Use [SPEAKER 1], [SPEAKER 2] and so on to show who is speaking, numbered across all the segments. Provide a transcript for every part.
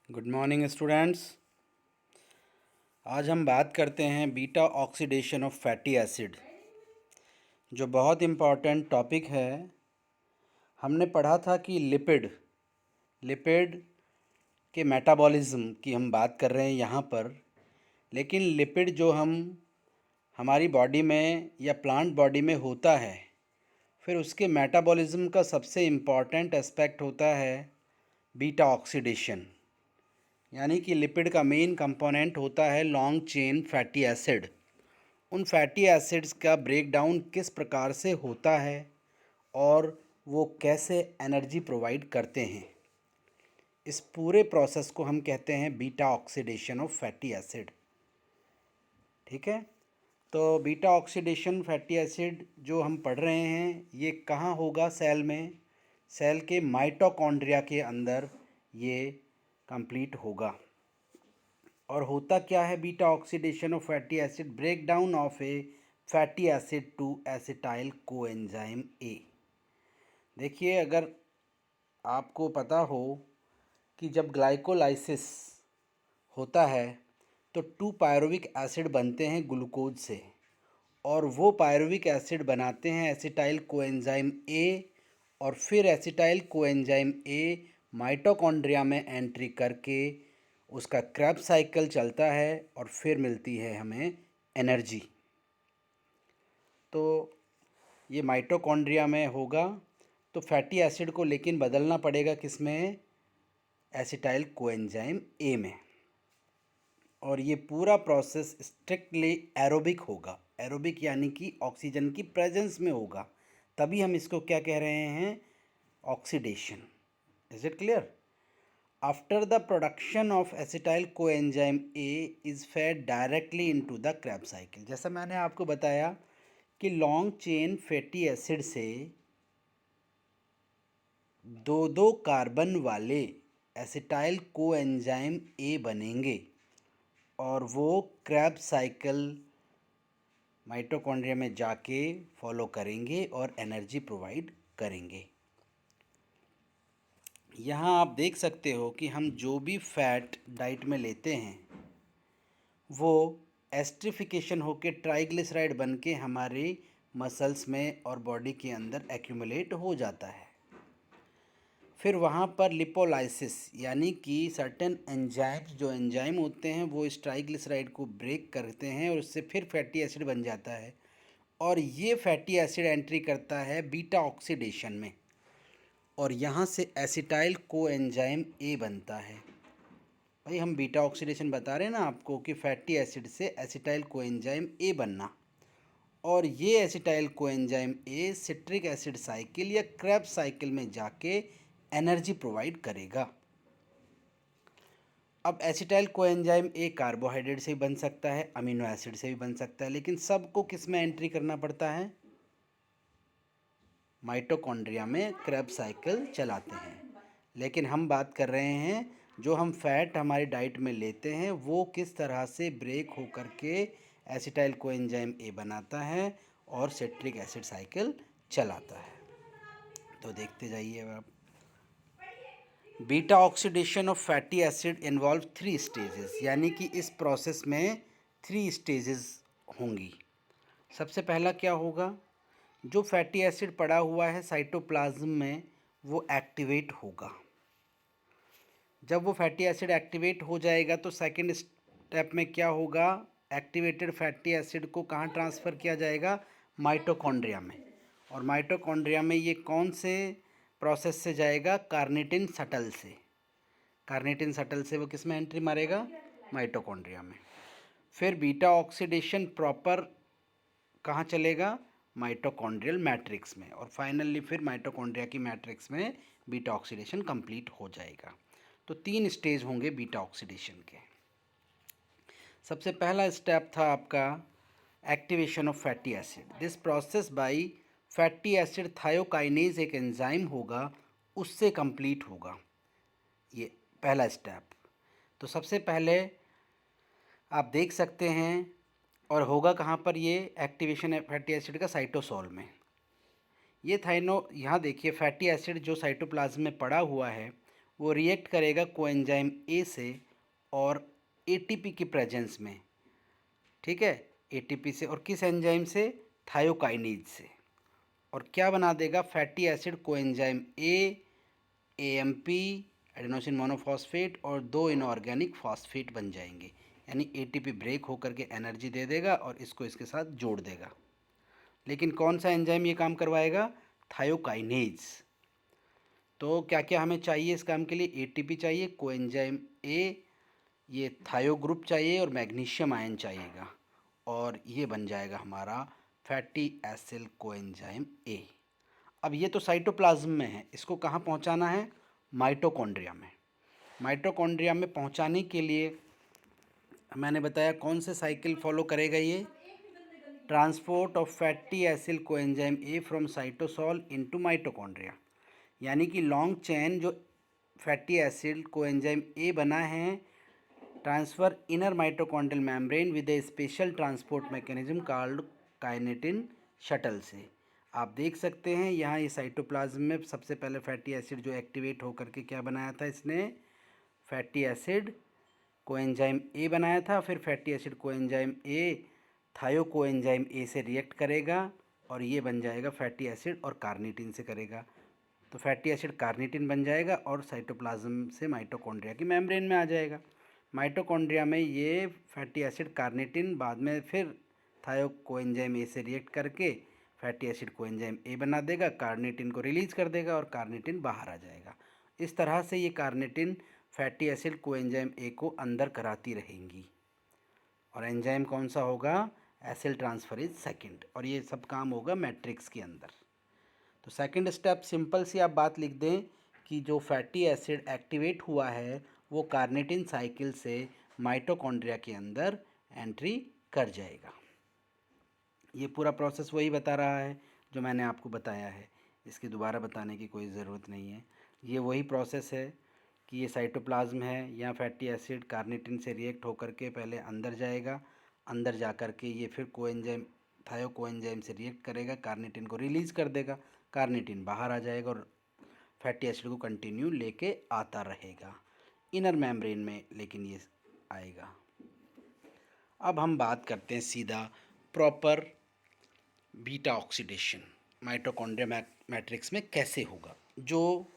[SPEAKER 1] Good morning students. आज हम बात करते हैं beta oxidation of fatty acid, जो बहुत इम्पॉर्टेंट टॉपिक है। हमने पढ़ा था कि लिपिड लिपिड के मेटाबॉलिज्म की हम बात कर रहे हैं यहाँ पर। लेकिन लिपिड जो हम हमारी बॉडी में या प्लांट बॉडी में होता है, फिर उसके मेटाबॉलिज्म का सबसे इम्पॉर्टेंट एस्पेक्ट होता है बीटा ऑक्सीडेशन। यानी कि लिपिड का मेन कंपोनेंट होता है लॉन्ग चेन फैटी एसिड। उन फैटी एसिड्स का ब्रेकडाउन किस प्रकार से होता है और वो कैसे एनर्जी प्रोवाइड करते हैं, इस पूरे प्रोसेस को हम कहते हैं beta oxidation of fatty acid. ठीक है, तो बीटा ऑक्सीडेशन फैटी एसिड जो हम पढ़ रहे हैं ये कहाँ होगा? सेल में, सेल के माइटोकॉन्ड्रिया के अंदर ये कंप्लीट होगा। और होता क्या है beta oxidation of fatty acid? Break down of a fatty acid to acetyl coenzyme A. देखिए, अगर आपको पता हो कि जब ग्लाइकोलाइसिस होता है तो 2 पायरुविक एसिड बनते हैं ग्लूकोज से, और वो पायरुविक एसिड बनाते हैं एसिटाइल कोएंजाइम ए, और फिर एसिटाइल कोएंजाइम ए माइटोकॉन्ड्रिया में एंट्री करके उसका क्रैब साइकिल चलता है और फिर मिलती है हमें एनर्जी। तो ये माइटोकॉन्ड्रिया में होगा, तो फैटी एसिड को लेकिन बदलना पड़ेगा किस में? एसिटाइल कोएंजाइम ए में। और ये पूरा प्रोसेस स्ट्रिक्टली एरोबिक होगा। एरोबिक यानी कि ऑक्सीजन की प्रेजेंस में होगा, तभी हम इसको क्या कह रहे हैं? Oxidation. Is it clear? After the production of acetyl coenzyme A is fed directly into the Krebs cycle। जैसा मैंने आपको बताया कि लॉन्ग चेन फैटी एसिड से दो दो कार्बन वाले एसिटाइल कोएंजाइम ए बनेंगे और वो क्रैब साइकिल माइटोकॉन्ड्रिया में जाके फॉलो करेंगे और एनर्जी प्रोवाइड करेंगे। यहाँ आप देख सकते हो कि हम जो भी फैट डाइट में लेते हैं वो एस्ट्रिफिकेशन होके ट्राइग्लिसराइड बन के हमारे मसल्स में और बॉडी के अंदर एक्यूमुलेट हो जाता है। फिर वहाँ पर लिपोलाइसिस यानी कि सर्टेन एंजाइम्स, जो एंजाइम होते हैं वो इस ट्राइग्लिसराइड को ब्रेक करते हैं और उससे फिर फैटी एसिड बन जाता है, और ये फैटी एसिड एंट्री करता है बीटा ऑक्सीडेशन में, और यहाँ से एसिटाइल कोएंजाइम ए बनता है। भाई, हम बीटा ऑक्सीडेशन बता रहे हैं ना आपको कि फैटी एसिड से एसिटाइल कोएंजाइम ए बनना, और ये एसिटाइल कोएंजाइम ए सिट्रिक एसिड साइकिल या क्रैब साइकिल में जाके एनर्जी प्रोवाइड करेगा। अब एसिटाइल कोएंजाइम ए कार्बोहाइड्रेट से भी बन सकता है, अमीनो एसिड से भी बन सकता है, लेकिन सबको किस में एंट्री करना पड़ता है? माइटोकॉन्ड्रिया में क्रैब साइकिल चलाते हैं। लेकिन हम बात कर रहे हैं जो हम फैट हमारी डाइट में लेते हैं वो किस तरह से ब्रेक हो करके एसिटाइल कोएंजाइम ए बनाता है और सिट्रिक एसिड साइकिल चलाता है। तो देखते जाइए आप। Beta oxidation of fatty acid involve 3 stages, यानी कि इस प्रोसेस में 3 स्टेजेस होंगी। सबसे पहला क्या होगा? जो फैटी एसिड पड़ा हुआ है साइटोप्लाज्म में वो एक्टिवेट होगा। जब वो फैटी एसिड एक्टिवेट हो जाएगा तो सेकंड स्टेप में क्या होगा? एक्टिवेटेड फैटी एसिड को कहाँ ट्रांसफ़र किया जाएगा? माइटोकॉन्ड्रिया में। और माइटोकॉन्ड्रिया में ये कौन से प्रोसेस से जाएगा? कार्निटिन शटल से। कार्निटिन शटल से वो किस में एंट्री मारेगा? माइटोकॉन्ड्रिया में। फिर बीटा ऑक्सीडेशन प्रॉपर कहाँ चलेगा? माइटोकॉन्ड्रियल मैट्रिक्स में। और फाइनली फिर माइटोकॉन्ड्रिया की मैट्रिक्स में बीटा ऑक्सीडेशन कंप्लीट हो जाएगा। तो 3 स्टेज होंगे बीटा ऑक्सीडेशन के। सबसे पहला स्टेप था आपका activation of fatty acid. This process by fatty acid thiokinase एक एंजाइम होगा, उससे कंप्लीट होगा ये पहला स्टेप। तो सबसे पहले आप देख सकते हैं, और होगा कहाँ पर ये एक्टिवेशन फैटी एसिड का? साइटोसोल में। ये थाइनो यहाँ देखिए फैटी एसिड जो साइटोप्लाज्म में पड़ा हुआ है वो रिएक्ट करेगा कोएंजाइम ए से और एटीपी की प्रेजेंस में, ठीक है, एटीपी से, और किस एंजाइम से, थायोकाइनेज से, और क्या बना देगा, fatty acid coenzyme A, AMP adenosine monophosphate और 2 इनऑर्गेनिक फॉस्फेट बन जाएंगे। यानी एटीपी ब्रेक होकर के एनर्जी दे देगा और इसको इसके साथ जोड़ देगा। लेकिन कौन सा एंजाइम ये काम करवाएगा, थायोकाइनेज। तो क्या क्या हमें चाहिए इस काम के लिए, एटीपी चाहिए, कोएंजाइम ए, ये थायो ग्रुप चाहिए और मैग्नीशियम आयन चाहिएगा, और ये बन जाएगा हमारा फैटी एसिड कोएंजाइम ए। अब ये तो साइटोप्लाज्म में है, इसको कहाँ पहुँचाना है, माइटोकॉन्ड्रिया में। माइटोकॉन्ड्रिया में पहुँचाने के लिए मैंने बताया कौन से साइकिल फॉलो करेगा ये, transport of fatty acid coenzyme A from cytosol into mitochondria. यानी कि लॉन्ग चेन जो फैटी एसिड कोएंजाइम ए बना है, transfer inner mitochondrial membrane with A special transport mechanism called kinetin shuttle से। आप देख सकते हैं यहाँ ये साइटोप्लाज्म में सबसे पहले फैटी एसिड जो एक्टिवेट होकर के क्या बनाया था इसने, फैटी एसिड कोएंजाइम ए बनाया था। फिर फैटी एसिड कोएंजाइम ए थायो कोएंजाइम ए से रिएक्ट करेगा और ये बन जाएगा फैटी एसिड और कार्निटिन से करेगा, तो फैटी एसिड कार्निटिन बन जाएगा और साइटोप्लाज्म से माइटोकॉन्ड्रिया की मेम्ब्रेन में आ जाएगा। माइटोकॉन्ड्रिया में ये फैटी एसिड कार्निटिन बाद में फिर थायो कोएंजाइम ए से रिएक्ट करके फैटी एसिड कोएंजाइम ए बना देगा, कार्निटिन को रिलीज़ कर देगा और कार्निटिन बाहर आ जाएगा। इस तरह से ये carnitine fatty acid coenzyme A को अंदर कराती रहेंगी। और एंजाइम कौन सा होगा, एसिल ट्रांसफरेज सेकंड, और ये सब काम होगा मैट्रिक्स के अंदर। तो सेकंड स्टेप सिंपल सी आप बात लिख दें कि जो फैटी एसिड एक्टिवेट हुआ है वो कार्निटिन साइकिल से माइटोकॉन्ड्रिया के अंदर एंट्री कर जाएगा। ये पूरा प्रोसेस वही बता रहा है जो मैंने आपको बताया है, इसकी दोबारा बताने की कोई ज़रूरत नहीं है। ये वही प्रोसेस है कि ये साइटोप्लाज्म है, यहाँ फैटी एसिड कार्निटिन से रिएक्ट होकर के पहले अंदर जाएगा, अंदर जा कर के ये फिर कोएंजाइम थायो कोएंजाइम से रिएक्ट करेगा, कार्निटिन को रिलीज़ कर देगा, कार्निटिन बाहर आ जाएगा और फैटी एसिड को कंटिन्यू लेके आता रहेगा इनर मेम्ब्रेन में, लेकिन ये आएगा। अब हम बात करते हैं सीधा proper beta oxidation mitochondria matrix में कैसे होगा, जो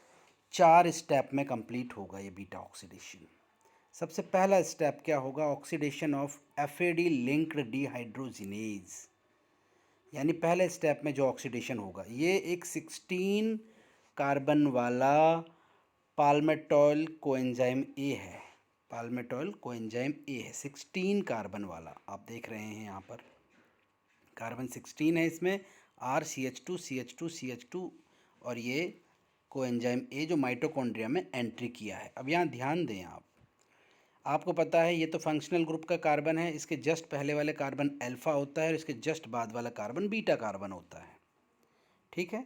[SPEAKER 1] 4 स्टेप में कंप्लीट होगा ये बीटा ऑक्सीडेशन। सबसे पहला स्टेप क्या होगा, oxidation of FAD linked dehydrogenase. यानी पहले स्टेप में जो ऑक्सीडेशन होगा ये एक 16 कार्बन वाला पाल्मेटॉल कोएंजाइम ए है, पाल्मेटॉल कोएंजाइम ए है 16 कार्बन वाला, आप देख रहे हैं यहाँ पर कार्बन 16 है इसमें, RCH2 CH2 CH2, और ये कोएंजाइम ए जो माइटोकॉन्ड्रिया में एंट्री किया है। अब यहाँ ध्यान दें आपको पता है ये तो फंक्शनल ग्रुप का कार्बन है, इसके जस्ट पहले वाले कार्बन अल्फ़ा होता है और इसके जस्ट बाद वाला कार्बन बीटा कार्बन होता है, ठीक है।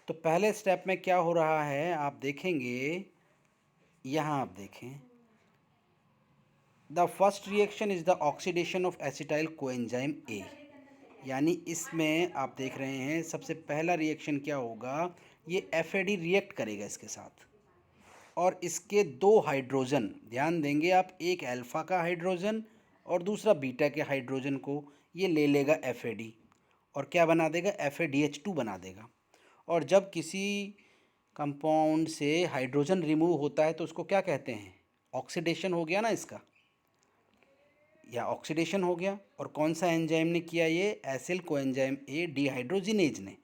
[SPEAKER 1] तो पहले स्टेप में क्या हो रहा है आप देखेंगे, यहाँ आप देखें, the first reaction is the oxidation of acetyl coenzyme A. यानी इसमें आप देख रहे हैं सबसे पहला रिएक्शन क्या होगा, ये एफएडी रिएक्ट करेगा इसके साथ और इसके 2 हाइड्रोजन, ध्यान देंगे आप, एक अल्फ़ा का हाइड्रोजन और दूसरा बीटा के हाइड्रोजन को ये ले लेगा एफएडी और क्या बना देगा, FADH2 बना देगा। और जब किसी कंपाउंड से हाइड्रोजन रिमूव होता है तो उसको क्या कहते हैं, ऑक्सीडेशन हो गया ना इसका, या ऑक्सीडेशन हो गया। और कौन सा एंजाइम ने किया ये, एसिल कोएंजाइम ए डिहाइड्रोजिनेज ने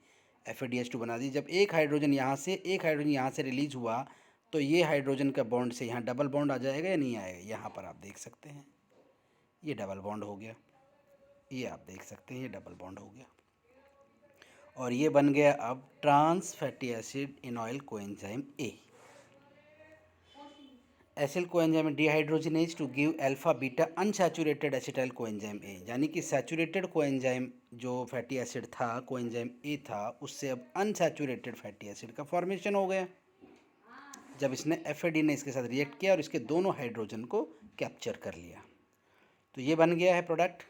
[SPEAKER 1] FADH2 बना दी। जब एक हाइड्रोजन यहाँ से एक हाइड्रोजन यहाँ से रिलीज हुआ तो ये हाइड्रोजन का बॉन्ड से यहाँ डबल बॉन्ड आ जाएगा या नहीं आएगा, यहाँ पर आप देख सकते हैं ये डबल बॉन्ड हो गया, ये आप देख सकते हैं ये डबल बॉन्ड हो गया और ये बन गया अब trans fatty acid enoyl coenzyme A. Acyl coenzyme dehydrogenase to give alpha beta unsaturated acetyl coenzyme A. यानी कि सैचुरेटेड कोएंजाइम जो फैटी एसिड था कोएंजाइम ए था, उससे अब अनसैचुरेटेड फैटी एसिड का फॉर्मेशन हो गया जब इसने FAD ने इसके साथ रिएक्ट किया और इसके दोनों हाइड्रोजन को कैप्चर कर लिया, तो ये बन गया है प्रोडक्ट।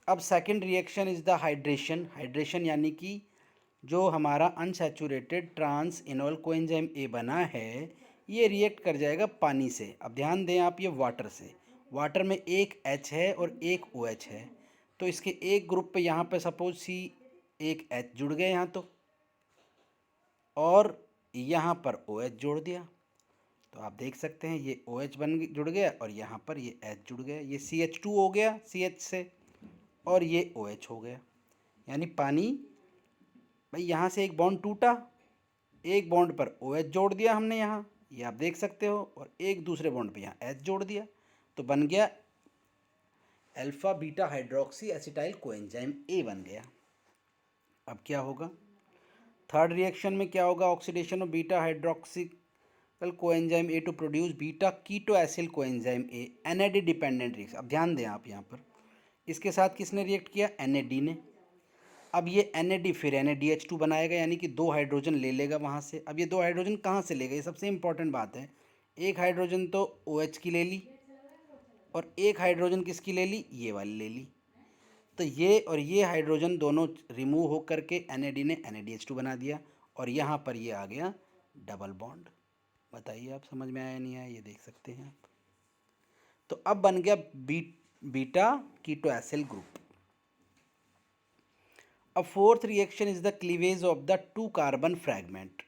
[SPEAKER 1] अब second reaction is the hydration. Hydration यानी कि जो हमारा unsaturated trans enoyl coenzyme A बना है ये रिएक्ट कर जाएगा पानी से। अब ध्यान दें आप, ये वाटर से, वाटर में एक H है और एक OH है, तो इसके एक ग्रुप पे यहाँ पे सपोज सी एक H जुड़ गया यहाँ, तो और यहाँ पर OH जोड़ दिया, तो आप देख सकते हैं ये OH जुड़ गया और यहाँ पर ये H जुड़ गया, ये CH2 हो गया CH से, और ये OH हो गया। यानी पानी, भाई यहाँ से एक बॉन्ड टूटा, एक बॉन्ड पर OH जोड़ दिया हमने यहाँ, ये आप देख सकते हो, और एक दूसरे बॉन्ड पे यहाँ H जोड़ दिया, तो बन गया alpha beta hydroxy acetyl coenzyme ए बन गया। अब क्या होगा थर्ड रिएक्शन में, क्या होगा, oxidation of beta hydroxyacyl coenzyme A to produce beta keto acyl coenzyme A, NAD dependent reaction. अब ध्यान दें आप यहाँ पर, इसके साथ किसने रिएक्ट किया, NAD ने। अब ये NAD फिर NADH2 बनाएगा, यानी कि 2 हाइड्रोजन ले लेगा वहाँ से। अब ये 2 हाइड्रोजन कहाँ से लेगा, ये सबसे इंपॉर्टेंट बात है। एक हाइड्रोजन तो OH की ले ली, और एक हाइड्रोजन किसकी ले ली, ये वाली ले ली, तो ये और ये हाइड्रोजन दोनों रिमूव हो करके NAD ने NADH2 बना दिया, और यहाँ पर ये आ गया डबल बॉन्ड। बताइए आप, समझ में आया नहीं आया, ये देख सकते हैं आप। तो अब बन गया बीटा कीटो एसिल ग्रुप। अब fourth reaction is the cleavage of the 2 carbon fragment.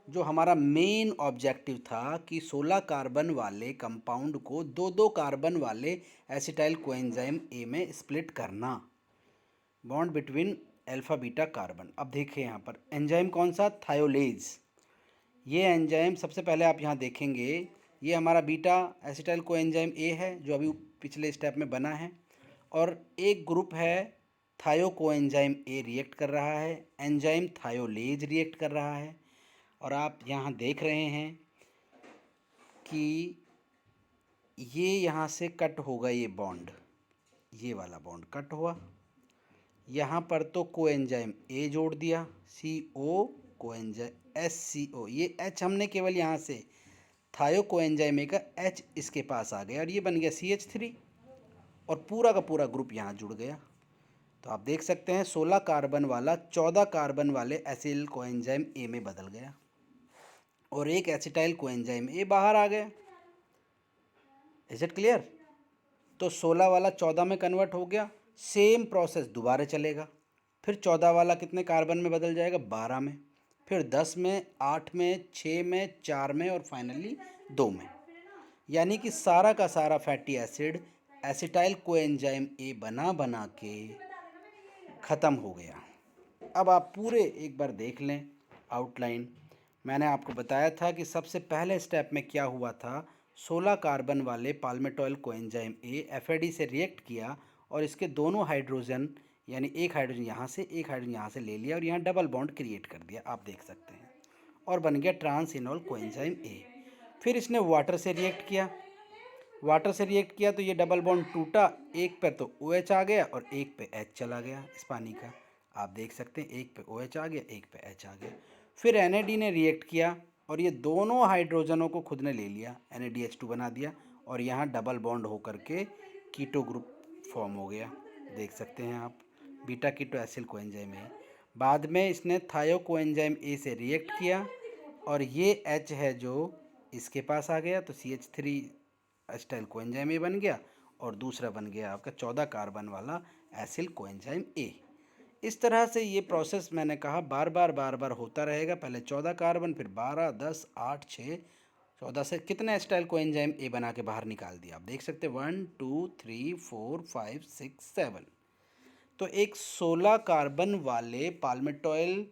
[SPEAKER 1] जो हमारा मेन ऑब्जेक्टिव था कि 16 कार्बन वाले कंपाउंड को 2-2 कार्बन वाले एसिटाइल कोएंजाइम ए में स्प्लिट करना, bond between alpha beta carbon. अब देखिए यहाँ पर एंजाइम कौन सा, थायोलेज। ये एंजाइम सबसे पहले आप यहाँ देखेंगे, ये हमारा बीटा एसिटाइल कोएंजाइम ए है जो अभी पिछले स्टेप में बना है, और एक ग्रुप है थायो कोएंजाइम ए रिएक्ट कर रहा है, एंजाइम थायोलेज रिएक्ट कर रहा है। और आप यहाँ देख रहे हैं कि ये यहाँ से कट होगा, ये बॉन्ड, ये वाला बॉन्ड कट हुआ, यहाँ पर तो कोएंजाइम ए जोड़ दिया, CO कोएंजाइम SCO, ये H हमने केवल यहाँ से थायो कोएंजाइम ए का H इसके पास आ गया, और ये बन गया CH3, और पूरा का पूरा ग्रुप यहाँ जुड़ गया। तो आप देख सकते हैं 16 कार्बन वाला 14 कार्बन वाले एसिल कोएंजाइम ए में बदल गया, और एक एसिटाइल कोएंजाइम ए बाहर आ गया। Is it clear? तो 16 वाला 14 में कन्वर्ट हो गया, सेम प्रोसेस दोबारा चलेगा, फिर 14 वाला कितने कार्बन में बदल जाएगा, 12 में, फिर 10 में, 8 में, 6 में, 4 में, और फाइनली 2 में। यानी कि सारा का सारा fatty acid acetyl coenzyme A बना बना के ख़त्म हो गया। अब आप पूरे एक बार देख लें आउटलाइन। मैंने आपको बताया था कि सबसे पहले स्टेप में क्या हुआ था, 16 कार्बन वाले पाल्मेटॉइल कोएंजाइम ए FAD से रिएक्ट किया, और इसके दोनों हाइड्रोजन, यानी एक हाइड्रोजन यहाँ से एक हाइड्रोजन यहाँ से ले लिया, और यहाँ डबल बॉन्ड क्रिएट कर दिया, आप देख सकते हैं, और बन गया ट्रांसइनोल कोएंजाइम ए। फिर इसने वाटर से रिएक्ट किया, वाटर से रिएक्ट किया तो ये डबल बॉन्ड टूटा, एक पे तो OH आ गया और एक पे H चला गया इस पानी का, आप देख सकते हैं, एक पे OH आ गया, एक पे H आ गया। फिर NAD ने रिएक्ट किया, और ये दोनों हाइड्रोजनों को खुद ने ले लिया, NADH2 बना दिया, और यहाँ डबल बॉन्ड होकर के कीटो ग्रुप फॉर्म हो गया, देख सकते हैं आप, beta keto acyl coenzyme A. बाद में इसने थायो कोएंजाइम ए से रिएक्ट किया, और ये H है जो इसके पास आ गया, तो CH3 एसिटाइल कोएंजाइम ए बन गया, और दूसरा बन गया आपका 14 कार्बन वाला एसिल कोएंजाइम ए। इस तरह से ये प्रोसेस मैंने कहा बार बार होता रहेगा। पहले 14 कार्बन, फिर 12, 10, 8, 6, 14 से कितने एसिटाइल कोएंजाइम ए बना के बाहर निकाल दिया, आप देख सकते हैं 1, 2, 3, 4, 5, 6, 7। तो एक 16 कार्बन वाले पाल्मेटॉइल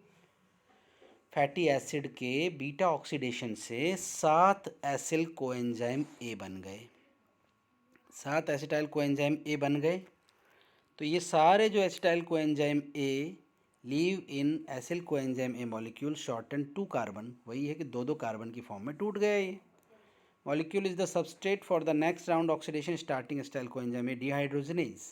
[SPEAKER 1] फैटी एसिड के बीटा ऑक्सीडेशन से 7 एसिल कोएंजाइम ए बन गए, 7 एसिटाइल कोएंजाइम ए बन गए। तो ये सारे जो एसिटाइल कोएंजाइम ए लीव इन एसिल कोएंजाइम ए मॉलिक्यूल शॉर्टन 2 कार्बन, वही है कि 2-2 कार्बन की फॉर्म में टूट गए। ये molecule is the substrate for the next round oxidation starting acetyl coenzyme A dehydrogenase.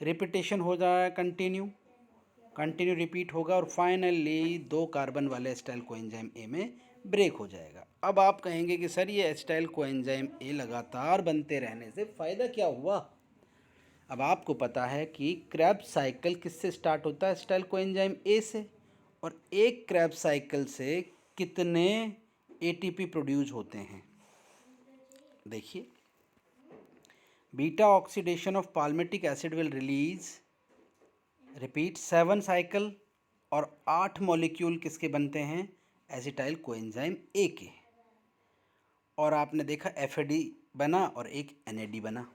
[SPEAKER 1] Repetition हो रहा है, कंटिन्यू रिपीट होगा, और फाइनली 2 कार्बन वाले एसिटाइल कोएंजाइम ए में ब्रेक हो जाएगा। अब आप कहेंगे कि सर ये एसिटाइल कोएंजाइम ए लगातार बनते रहने से फ़ायदा क्या हुआ? अब आपको पता है कि क्रेब्स साइकिल किससे स्टार्ट होता है, एसिटाइल कोएंजाइम ए से, और एक क्रेब्स साइकिल से कितने एटीपी प्रोड्यूस होते हैं। देखिए, beta oxidation of palmitic acid will release, repeat, 7 cycle और 8 मॉलिक्यूल किसके बनते हैं? एसिटाइल कोएंजाइम ए के। और आपने देखा एफ बना और एक एन बना।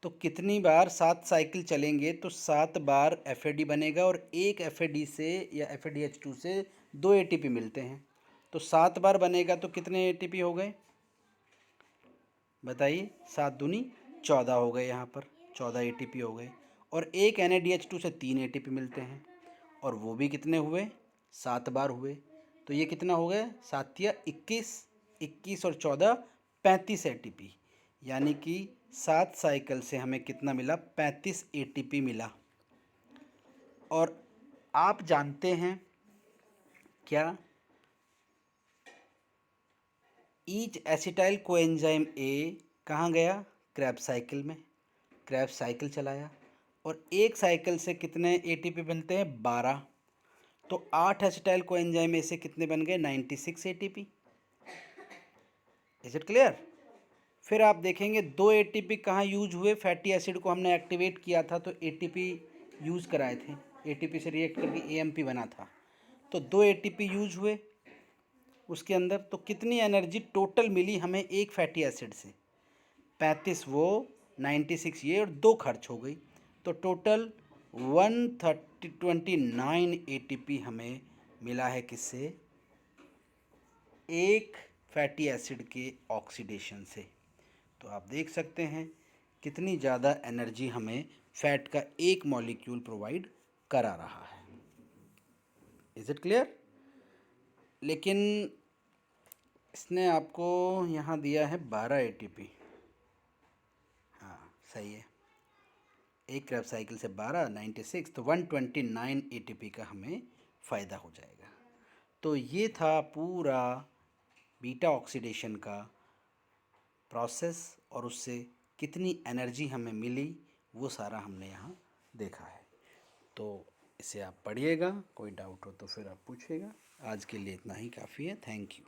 [SPEAKER 1] तो कितनी बार 7 साइकिल चलेंगे तो 7 बार एफ बनेगा और एक एफ से या FADH2 से 2 ATP मिलते हैं। तो 7 बार बनेगा तो कितने ATP हो गए बताइए? 7 दूनी 14 हो गए, यहाँ पर 14 ATP हो गए। और एक NADH2 से 3 ATP मिलते हैं और वो भी कितने हुए? 7 बार हुए। तो ये कितना हो गया? 7 या 21, 21 और 14 35 ATP। यानी कि 7 साइकिल से हमें कितना मिला? 35 ATP मिला। और आप जानते हैं क्या? ईच एसिटाइल कोएंजाइम ए कहाँ गया? क्रैब साइकिल में। क्रैब साइकिल चलाया और एक साइकिल से कितने ATP बनते हैं? 12। तो 8 एसिटाइल कोएंजाइम ए से कितने बन गए? 96 ATP। Is it clear? फिर आप देखेंगे 2 ATP कहाँ यूज हुए? फैटी एसिड को हमने एक्टिवेट किया था तो ATP यूज़ कराए थे, ATP से रिएक्ट करके AMP बना था। तो 2 ATP यूज हुए उसके अंदर। तो कितनी एनर्जी टोटल मिली हमें एक फैटी एसिड से? 35 वो, 96 ये और 2 खर्च हो गई। तो टोटल 129 ATP हमें मिला है किससे? एक फैटी एसिड के ऑक्सीडेशन से। तो आप देख सकते हैं कितनी ज़्यादा एनर्जी हमें फैट का एक मॉलिक्यूल प्रोवाइड करा रहा है। Is it clear? लेकिन इसने आपको यहाँ दिया है 12 ATP। हाँ सही है, एक क्रैब साइकिल से 12, 96, तो 129 ATP का हमें फ़ायदा हो जाएगा। तो ये था पूरा बीटा ऑक्सीडेशन का प्रोसेस और उससे कितनी एनर्जी हमें मिली वो सारा हमने यहाँ देखा है। तो इसे आप पढ़िएगा, कोई डाउट हो तो फिर आप पूछिएगा। आज के लिए इतना ही काफ़ी है। Thank you.